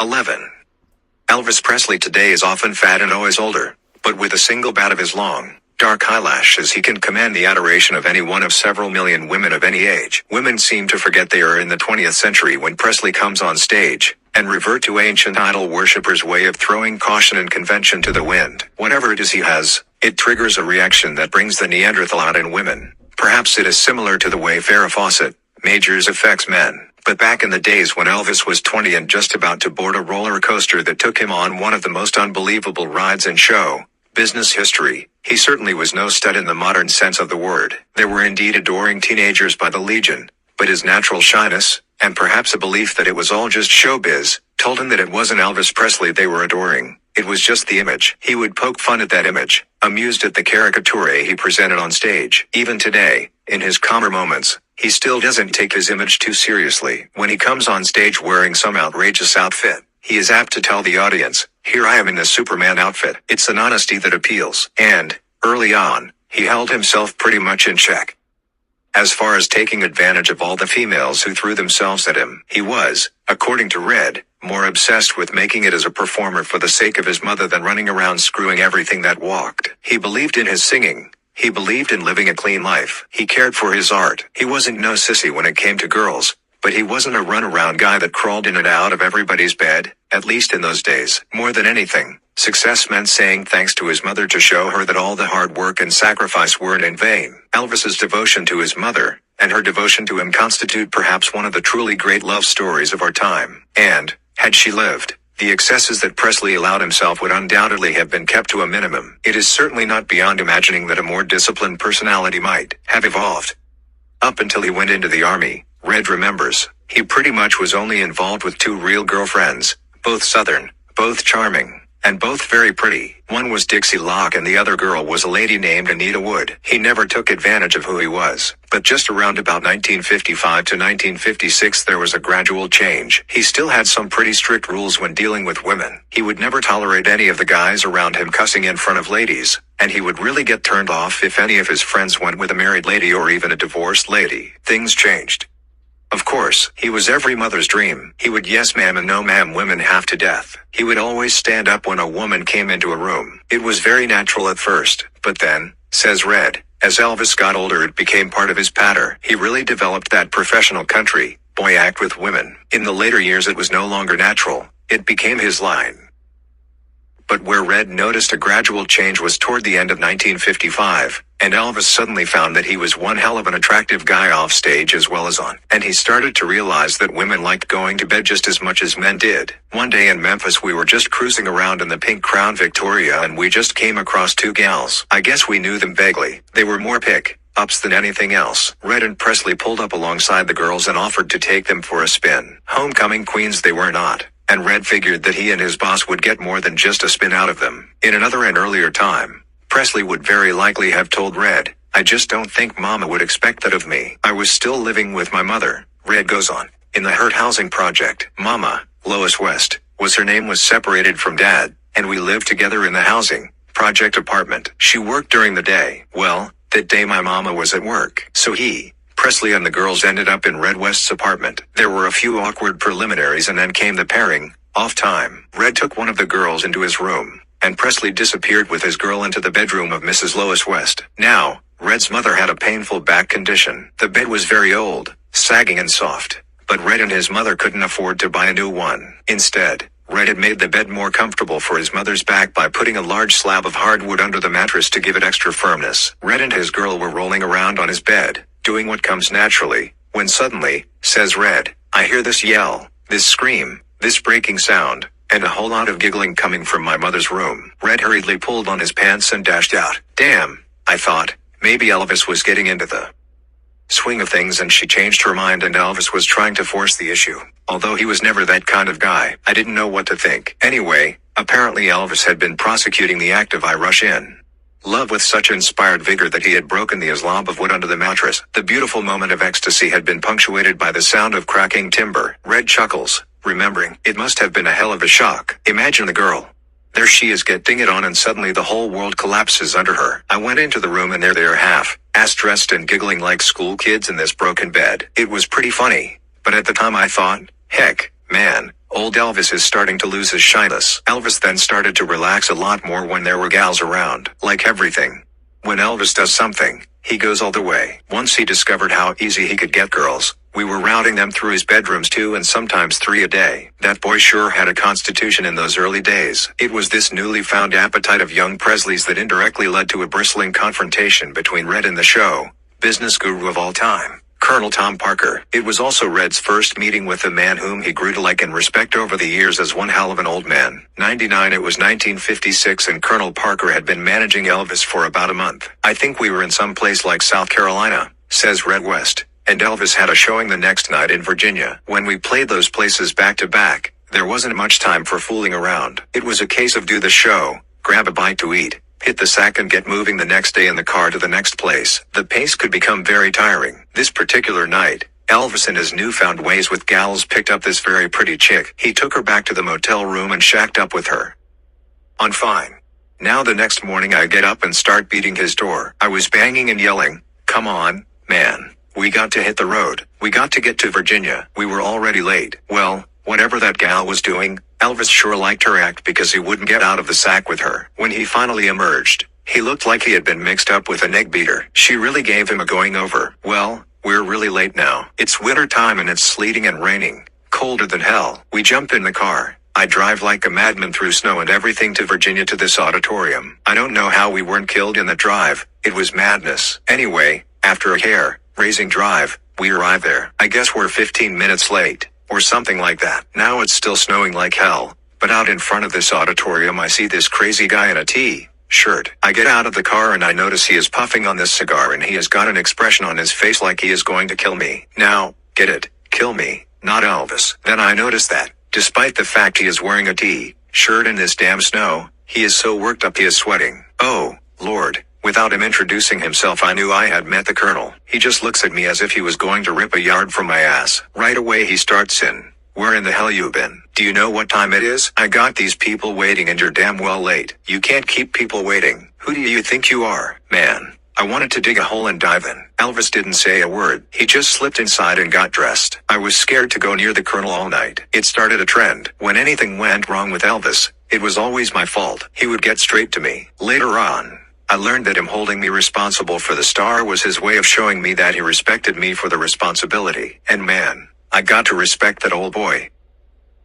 11. Elvis Presley today is often fat and always older, but with a single bat of his long, dark eyelashes he can command the adoration of any one of several million women of any age. Women seem to forget they are in the 20th century when Presley comes on stage, and revert to ancient idol worshippers' way of throwing caution and convention to the wind. Whatever it is he has, it triggers a reaction that brings the Neanderthal out in women. Perhaps it is similar to the way Farrah Fawcett, Majors affects men. But back in the days when Elvis was 20 and just about to board a roller coaster that took him on one of the most unbelievable rides in show business history, he certainly was no stud in the modern sense of the word. There were indeed adoring teenagers by the legion, but his natural shyness, and perhaps a belief that it was all just showbiz, told him that it wasn't Elvis Presley they were adoring. It was just the image. He would poke fun at that image, amused at the caricature he presented on stage. Even today, in his calmer moments, he still doesn't take his image too seriously. When he comes on stage wearing some outrageous outfit, he is apt to tell the audience, "Here I am in this Superman outfit." It's an honesty that appeals. And, early on, he held himself pretty much in check. As far as taking advantage of all the females who threw themselves at him, he was, according to Red, more obsessed with making it as a performer for the sake of his mother than running around screwing everything that walked. He believed in his singing. He believed in living a clean life. He cared for his art. He wasn't no sissy when it came to girls, but he wasn't a runaround guy that crawled in and out of everybody's bed, at least in those days. More than anything, success meant saying thanks to his mother to show her that all the hard work and sacrifice weren't in vain. Elvis's devotion to his mother, and her devotion to him constitute perhaps one of the truly great love stories of our time. And, had she lived, the excesses that Presley allowed himself would undoubtedly have been kept to a minimum. It is certainly not beyond imagining that a more disciplined personality might have evolved. Up until he went into the army, Red remembers, he pretty much was only involved with 2 real girlfriends, both Southern, both charming, and both very pretty. One was Dixie Locke and the other girl was a lady named Anita Wood. He never took advantage of who he was, but just around about 1955 to 1956 there was a gradual change. He still had some pretty strict rules when dealing with women. He would never tolerate any of the guys around him cussing in front of ladies, and he would really get turned off if any of his friends went with a married lady or even a divorced lady. Things changed. Of course, he was every mother's dream. He would yes ma'am and no ma'am women half to death. He would always stand up when a woman came into a room. It was very natural at first, but then, says Red, as Elvis got older it became part of his patter. He really developed that professional country boy act with women. In the later years it was no longer natural. It became his line. But where Red noticed a gradual change was toward the end of 1955, and Elvis suddenly found that he was one hell of an attractive guy off stage as well as on. And he started to realize that women liked going to bed just as much as men did. One day in Memphis we were just cruising around in the pink Crown Victoria and we just came across 2 gals. I guess we knew them vaguely. They were more pick-ups than anything else. Red and Presley pulled up alongside the girls and offered to take them for a spin. Homecoming queens they were not. And Red figured that he and his boss would get more than just a spin out of them. In another and earlier time, Presley would very likely have told Red, "I just don't think Mama would expect that of me. I was still living with my mother." Red goes on, "In the Hurt Housing Project, Mama, Lois West, was her name was separated from Dad, and we lived together in the housing project apartment. She worked during the day. Well, that day my mama was at work. So Presley and the girls ended up in Red West's apartment. There were a few awkward preliminaries and then came the pairing off time. Red took one of the girls into his room, and Presley disappeared with his girl into the bedroom of Mrs. Lois West. Now, Red's mother had a painful back condition. The bed was very old, sagging and soft, but Red and his mother couldn't afford to buy a new one. Instead, Red had made the bed more comfortable for his mother's back by putting a large slab of hardwood under the mattress to give it extra firmness. Red and his girl were rolling around on his bed, doing what comes naturally, when suddenly, says Red, I hear this yell, this scream, this breaking sound, and a whole lot of giggling coming from my mother's room. Red hurriedly pulled on his pants and dashed out. Damn, I thought, maybe Elvis was getting into the swing of things and she changed her mind and Elvis was trying to force the issue. Although he was never that kind of guy, I didn't know what to think. Anyway, apparently Elvis had been prosecuting the act of I rush in love with such inspired vigor that he had broken the slab of wood under the mattress. The beautiful moment of ecstasy had been punctuated by the sound of cracking timber. Red chuckles, remembering, it must have been a hell of a shock. Imagine the girl. There she is getting it on and suddenly the whole world collapses under her. I went into the room and there they are half-ass dressed and giggling like school kids in this broken bed. It was pretty funny, but at the time I thought, heck, man, Old Elvis is starting to lose his shyness. Elvis then started to relax a lot more when there were gals around. Like everything. When Elvis does something, he goes all the way. Once he discovered how easy he could get girls, we were routing them through his bedrooms 2 and sometimes 3 a day. That boy sure had a constitution in those early days. It was this newly found appetite of young Presley's that indirectly led to a bristling confrontation between Red and the show business guru of all time, Colonel Tom Parker. It was also Red's first meeting with a man whom he grew to like and respect over the years as one hell of an old man. 99. It was 1956 and Colonel Parker had been managing Elvis for about a month. I think we were in some place like South Carolina, says Red West, and Elvis had a showing the next night in Virginia. When we played those places back to back, there wasn't much time for fooling around. It was a case of do the show, grab a bite to eat, hit the sack and get moving the next day in the car to the next place. The pace could become very tiring. This particular night, Elvis in his newfound ways with gals picked up this very pretty chick. He took her back to the motel room and shacked up with her. On fine. Now the next morning I get up and start beating his door. I was banging and yelling, "Come on, man. We got to hit the road. We got to get to Virginia." We were already late. Well, whatever that gal was doing, Elvis sure liked her act because he wouldn't get out of the sack with her. When he finally emerged, he looked like he had been mixed up with an egg beater. She really gave him a going over. Well, we're really late now. It's winter time and it's sleeting and raining. Colder than hell. We jump in the car. I drive like a madman through snow and everything to Virginia to this auditorium. I don't know how we weren't killed in the drive. It was madness. Anyway, after a hair-raising drive, we arrive there. I guess we're 15 minutes late. Or something like that. Now it's still snowing like hell, but out in front of this auditorium I see this crazy guy in a T-shirt. I get out of the car and I notice he is puffing on this cigar and he has got an expression on his face like he is going to kill me. Now, get it, kill me, not Elvis. Then I notice that, despite the fact he is wearing a T-shirt in this damn snow, he is so worked up he is sweating. Oh, Lord. Without him introducing himself I knew I had met the colonel. He just looks at me as if he was going to rip a yard from my ass. Right away he starts in, "Where in the hell you been? Do you know what time it is? I got these people waiting and you're damn well late. You can't keep people waiting. Who do you think you are, man?" I wanted to dig a hole and dive in. Elvis didn't say a word. He just slipped inside and got dressed. I was scared to go near the colonel all night. It started a trend. When anything went wrong with Elvis, it was always my fault. He would get straight to me. Later on, I learned that him holding me responsible for the star was his way of showing me that he respected me for the responsibility. And man, I got to respect that old boy.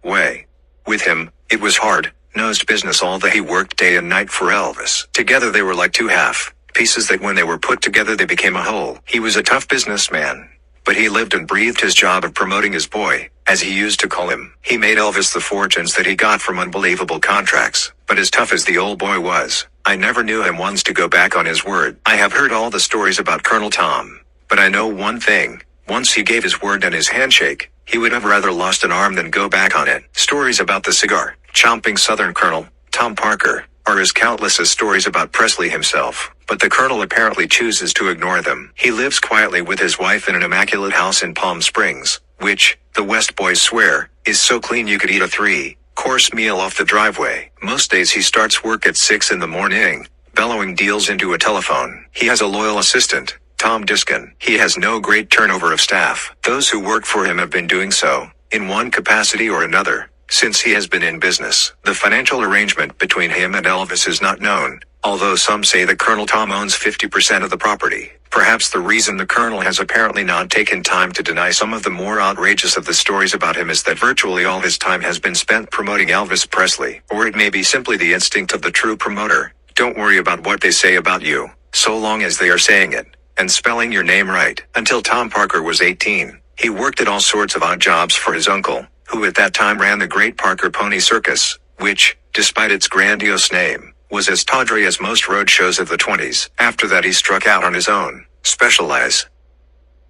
With him, it was hard-nosed business all that he worked day and night for Elvis. Together they were like two half-pieces that when they were put together they became a whole. He was a tough businessman. But he lived and breathed his job of promoting his boy, as he used to call him. He made Elvis the fortunes that he got from unbelievable contracts. But as tough as the old boy was, I never knew him once to go back on his word. I have heard all the stories about Colonel Tom. But I know one thing. Once he gave his word and his handshake, he would have rather lost an arm than go back on it. Stories about the cigar-chomping Southern Colonel, Tom Parker, are as countless as stories about Presley himself. But the colonel apparently chooses to ignore them. He lives quietly with his wife in an immaculate house in Palm Springs, which, the West boys swear, is so clean you could eat a 3-course meal off the driveway. Most days he starts work at 6 in the morning, bellowing deals into a telephone. He has a loyal assistant, Tom Diskin. He has no great turnover of staff. Those who work for him have been doing so, in one capacity or another, since he has been in business. The financial arrangement between him and Elvis is not known, although some say that Colonel Tom owns 50% of the property. Perhaps the reason the colonel has apparently not taken time to deny some of the more outrageous of the stories about him is that virtually all his time has been spent promoting Elvis Presley. Or it may be simply the instinct of the true promoter. Don't worry about what they say about you, so long as they are saying it, and spelling your name right. Until Tom Parker was 18, he worked at all sorts of odd jobs for his uncle, who at that time ran the Great Parker Pony Circus, which, despite its grandiose name, was as tawdry as most road shows of the 20s. After that he struck out on his own, specializing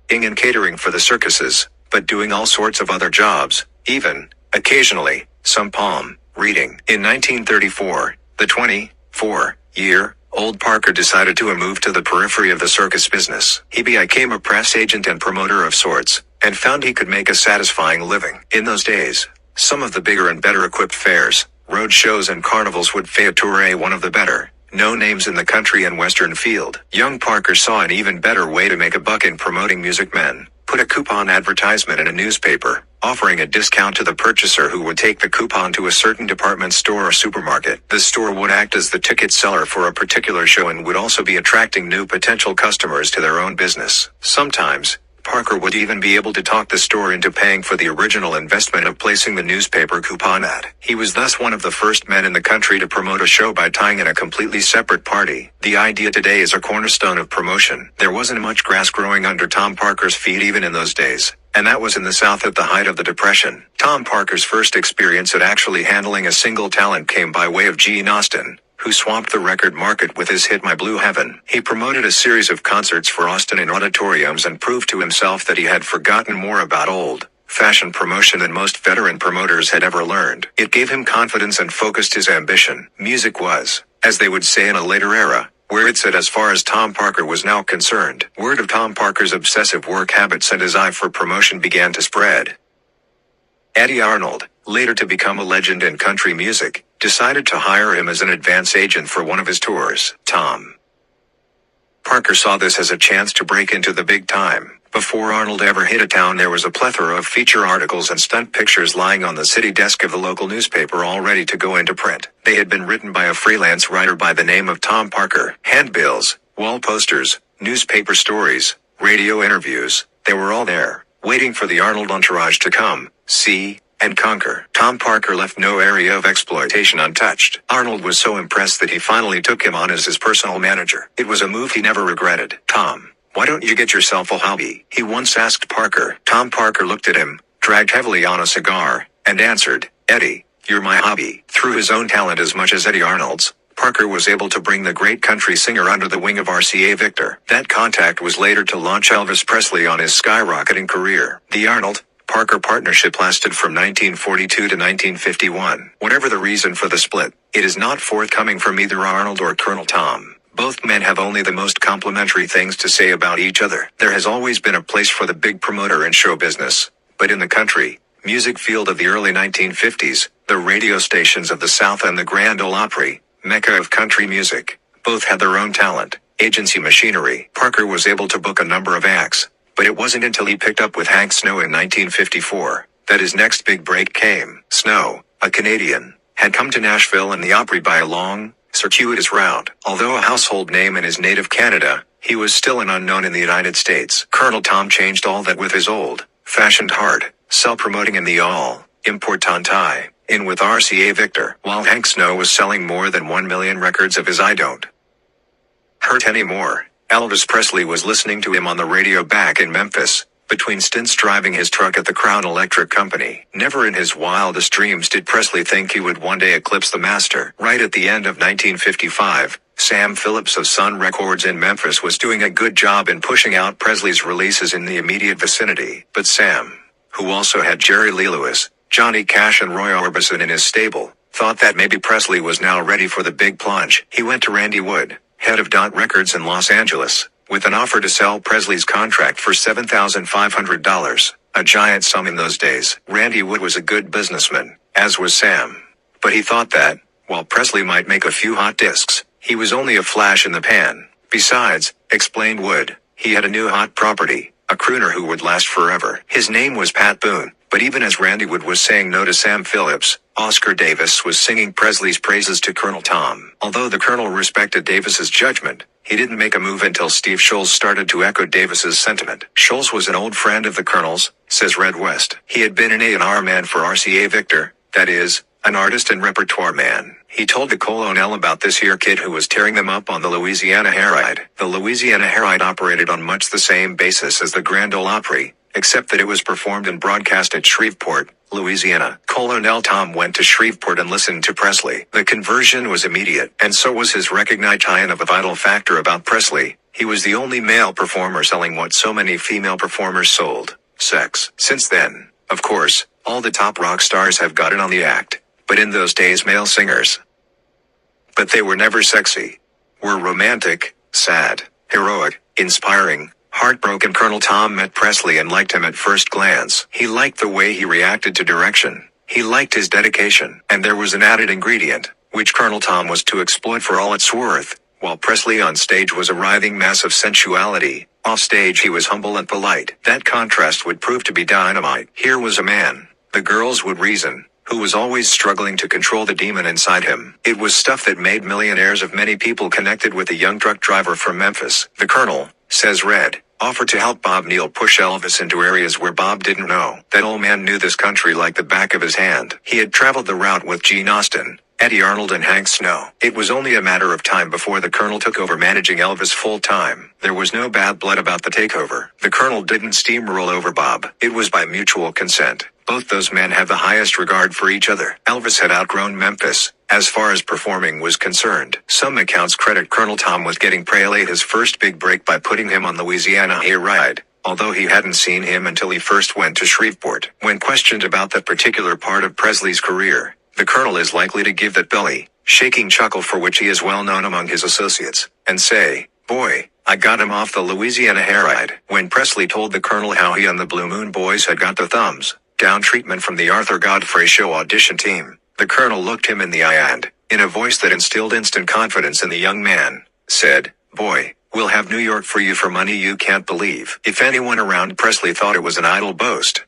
in catering for the circuses, but doing all sorts of other jobs, even, occasionally, some palm reading. In 1934, the 24-year-old Parker decided to move to the periphery of the circus business. He became a press agent and promoter of sorts, and found he could make a satisfying living. In those days, some of the bigger and better equipped fairs, road shows and carnivals would tour one of the better known names in the country and western field. Young Parker saw an even better way to make a buck in promoting music men. Put a coupon advertisement in a newspaper, offering a discount to the purchaser who would take the coupon to a certain department store or supermarket. The store would act as the ticket seller for a particular show and would also be attracting new potential customers to their own business. Sometimes, Parker would even be able to talk the store into paying for the original investment of placing the newspaper coupon ad. He was thus one of the first men in the country to promote a show by tying in a completely separate party. The idea today is a cornerstone of promotion. There wasn't much grass growing under Tom Parker's feet even in those days, and that was in the South at the height of the Depression. Tom Parker's first experience at actually handling a single talent came by way of Gene Austin, who swamped the record market with his hit My Blue Heaven. He promoted a series of concerts for Austin in auditoriums and proved to himself that he had forgotten more about old-fashioned promotion than most veteran promoters had ever learned. It gave him confidence and focused his ambition. Music was, as they would say in a later era, where it's at as far as Tom Parker was now concerned. Word of Tom Parker's obsessive work habits and his eye for promotion began to spread. Eddie Arnold, later to become a legend in country music, decided to hire him as an advance agent for one of his tours. Tom Parker saw this as a chance to break into the big time. Before Arnold ever hit a town, there was a plethora of feature articles and stunt pictures lying on the city desk of the local newspaper all ready to go into print. They had been written by a freelance writer by the name of Tom Parker. Handbills, wall posters, newspaper stories, radio interviews, they were all there, waiting for the Arnold entourage to come, see, and conquer. Tom Parker left no area of exploitation untouched. Arnold was so impressed that he finally took him on as his personal manager. It was a move he never regretted. "Tom, why don't you get yourself a hobby?" he once asked Parker. Tom Parker looked at him, dragged heavily on a cigar, and answered, "Eddie, you're my hobby." Through his own talent as much as Eddie Arnold's, Parker was able to bring the great country singer under the wing of RCA Victor. That contact was later to launch Elvis Presley on his skyrocketing career. The Arnold-Parker partnership lasted from 1942 to 1951. Whatever the reason for the split, it is not forthcoming from either Arnold or Colonel Tom. Both men have only the most complimentary things to say about each other. There has always been a place for the big promoter in show business, but in the country music field of the early 1950s, the radio stations of the South and the Grand Ole Opry, mecca of country music, both had their own talent, agency machinery. Parker was able to book a number of acts, but it wasn't until he picked up with Hank Snow in 1954 that his next big break came. Snow, a Canadian, had come to Nashville and the Opry by a long, circuitous route. Although a household name in his native Canada, he was still an unknown in the United States. Colonel Tom changed all that with his old-fashioned hard sell promoting in the all-important tie-in with RCA Victor. While Hank Snow was selling more than 1 million records of his I Don't Hurt Anymore, Elvis Presley was listening to him on the radio back in Memphis, between stints driving his truck at the Crown Electric Company. Never in his wildest dreams did Presley think he would one day eclipse the master. Right at the end of 1955, Sam Phillips of Sun Records in Memphis was doing a good job in pushing out Presley's releases in the immediate vicinity. But Sam, who also had Jerry Lee Lewis, Johnny Cash and Roy Orbison in his stable, thought that maybe Presley was now ready for the big plunge. He went to Randy Wood, head of Dot Records in Los Angeles, with an offer to sell Presley's contract for $7,500, a giant sum in those days. Randy Wood was a good businessman, as was Sam. But he thought that, while Presley might make a few hot discs, he was only a flash in the pan. Besides, explained Wood, he had a new hot property, a crooner who would last forever. His name was Pat Boone. But even as Randy Wood was saying no to Sam Phillips, Oscar Davis was singing Presley's praises to Colonel Tom. Although the Colonel respected Davis's judgment, he didn't make a move until Steve Sholes started to echo Davis's sentiment. Sholes was an old friend of the Colonel's, says Red West. He had been an A&R man for RCA Victor, that is, an artist and repertoire man. He told the Colonel about this here kid who was tearing them up on the Louisiana Herald. The Louisiana Herald operated on much the same basis as the Grand Ole Opry, except that it was performed and broadcast at Shreveport, Louisiana. Colonel Tom went to Shreveport and listened to Presley. The conversion was immediate, and so was his recognized tie-in of a vital factor about Presley. He was the only male performer selling what so many female performers sold: sex. Since then, of course, all the top rock stars have gotten on the act, but in those days male singers, but they were never sexy, were romantic, sad, heroic, inspiring, heartbroken. Colonel Tom met Presley and liked him at first glance. He liked the way he reacted to direction. He liked his dedication. And there was an added ingredient, which Colonel Tom was to exploit for all it's worth. While Presley on stage was a writhing mass of sensuality, Off stage he was humble and polite. That contrast would prove to be dynamite. Here was a man, the girls would reason, who was always struggling to control the demon inside him. It was stuff that made millionaires of many people connected with a young truck driver from Memphis. The Colonel, says Red, offered to help Bob Neal push Elvis into areas where Bob didn't know. That old man knew this country like the back of his hand. He had traveled the route with Gene Austin, Eddie Arnold and Hank Snow. It was only a matter of time before the Colonel took over managing Elvis full time. There was no bad blood about the takeover. The Colonel didn't steamroll over Bob. It was by mutual consent. Both those men had the highest regard for each other. Elvis had outgrown Memphis, as far as performing was concerned. Some accounts credit Colonel Tom with getting Presley his first big break by putting him on Louisiana Hayride, although he hadn't seen him until he first went to Shreveport. When questioned about that particular part of Presley's career, the Colonel is likely to give that belly shaking chuckle for which he is well known among his associates, and say, "Boy, I got him off the Louisiana Hayride." When Presley told the Colonel how he and the Blue Moon Boys had got the thumbs down treatment from the Arthur Godfrey Show audition team, the Colonel looked him in the eye and, in a voice that instilled instant confidence in the young man, said, "Boy, we'll have New York for you for money you can't believe." If anyone around Presley thought it was an idle boast,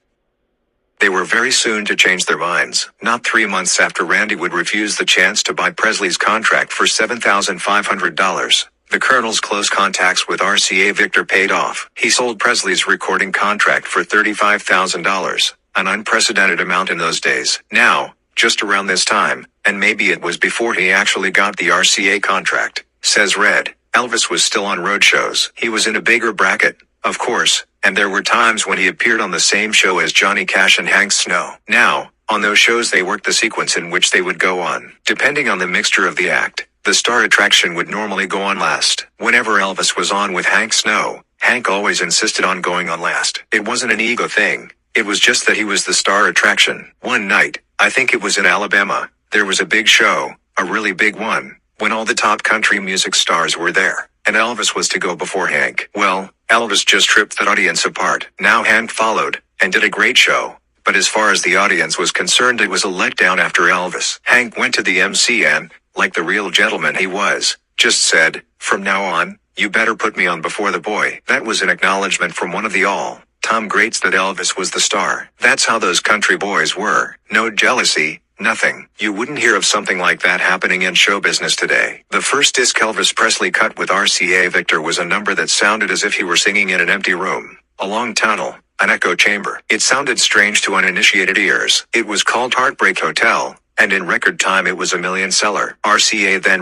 they were very soon to change their minds. Not 3 months after Randy would refuse the chance to buy Presley's contract for $7,500, the Colonel's close contacts with RCA Victor paid off. He sold Presley's recording contract for $35,000, an unprecedented amount in those days. Now, just around this time, and maybe it was before he actually got the RCA contract, says Red, Elvis was still on road shows. He was in a bigger bracket, of course, and there were times when he appeared on the same show as Johnny Cash and Hank Snow. Now, on those shows they worked the sequence in which they would go on. Depending on the mixture of the act, the star attraction would normally go on last. Whenever Elvis was on with Hank Snow, Hank always insisted on going on last. It wasn't an ego thing. It was just that he was the star attraction. One night, I think it was in Alabama, there was a big show, a really big one, when all the top country music stars were there, and Elvis was to go before Hank. Well, Elvis just ripped that audience apart. Now Hank followed, and did a great show, but as far as the audience was concerned it was a letdown after Elvis. Hank went to the MC and, like the real gentleman he was, just said, "From now on, you better put me on before the boy." That was an acknowledgement from one of the all-time greats that Elvis was the star. That's how those country boys were. No jealousy, nothing. You wouldn't hear of something like that happening in show business today. The first disc Elvis Presley cut with RCA Victor was a number that sounded as if he were singing in an empty room, a long tunnel, an echo chamber. It sounded strange to uninitiated ears. It was called Heartbreak Hotel, and in record time it was a million seller. RCA then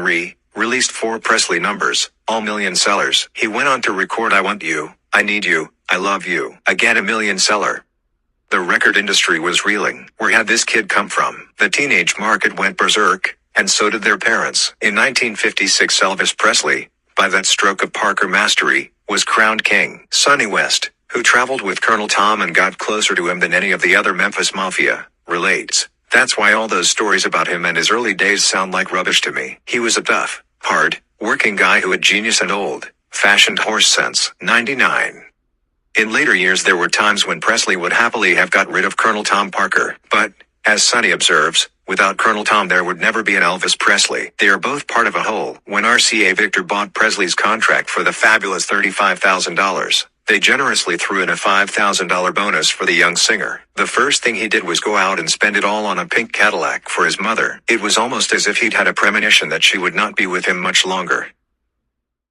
released 4 Presley numbers, all million sellers. He went on to record I Want You, I Need You, I Love You, again a million seller. The record industry was reeling. Where had this kid come from? The teenage market went berserk, and so did their parents. In 1956 Elvis Presley, by that stroke of Parker mastery, was crowned king. Sonny West, who traveled with Colonel Tom and got closer to him than any of the other Memphis Mafia, relates, "That's why all those stories about him and his early days sound like rubbish to me. He was a tough, hard, working guy who had genius and old-fashioned horse sense." 99. In later years there were times when Presley would happily have got rid of Colonel Tom Parker, but, as Sonny observes, without Colonel Tom there would never be an Elvis Presley. They are both part of a whole. When RCA Victor bought Presley's contract for the fabulous $35,000, they generously threw in a $5,000 bonus for the young singer. The first thing he did was go out and spend it all on a pink Cadillac for his mother. It was almost as if he'd had a premonition that she would not be with him much longer.